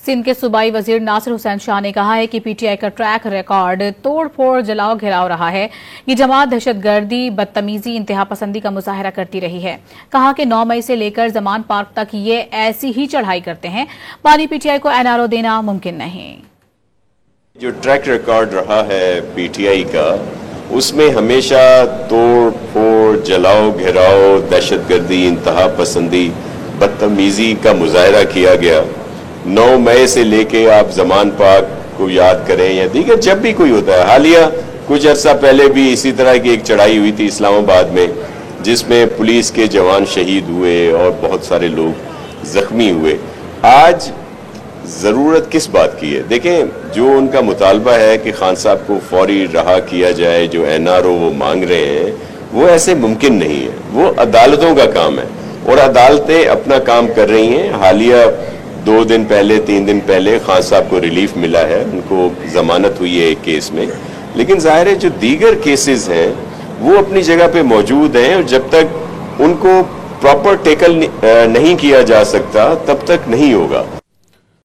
सिंध के सूबाई वजीर नासिर हुसैन शाह ने कहा है कि पीटीआई का ट्रैक रिकॉर्ड तोड़-फोड़, जलाओ घिराव रहा है। ये जमात दहशतगर्दी, बदतमीजी, इंतहा पसंदी का मुजाहरा करती रही है। कहा कि 9 मई से लेकर जमान पार्क तक ये ऐसी ही चढ़ाई करते हैं। पानी पीटीआई को एनआरओ देना मुमकिन नहीं। जो ट्रैक रिकॉर्ड रहा है पीटीआई का, उसमें हमेशा तोड़ फोड़, जलाओ घिराव, दहशतगर्दी, इंतहा पसंदी, बदतमीजी का मुजाहरा किया गया। 9 मई से लेके आप जमान पाक को याद करें या दीगर जब भी कोई होता है। हालिया कुछ अर्सा पहले भी इसी तरह की एक चढ़ाई हुई थी इस्लामाबाद में, जिसमें पुलिस के जवान शहीद हुए और बहुत सारे लोग जख्मी हुए। आज ज़रूरत किस बात की है? देखें, जो उनका मुतालबा है कि खान साहब को फौरी रहा किया जाए, जो एनआरओ वो मांग रहे हैं, वो ऐसे मुमकिन नहीं है। वो अदालतों का काम है और अदालतें अपना काम कर रही हैं। हालिया 2 दिन पहले, 3 दिन पहले खान साहब को रिलीफ मिला है, उनको जमानत हुई है एक केस में। लेकिन जाहिर है जो दीगर केसेस हैं वो अपनी जगह पे मौजूद हैं, और जब तक उनको प्रॉपर टेकल नहीं किया जा सकता तब तक नहीं होगा।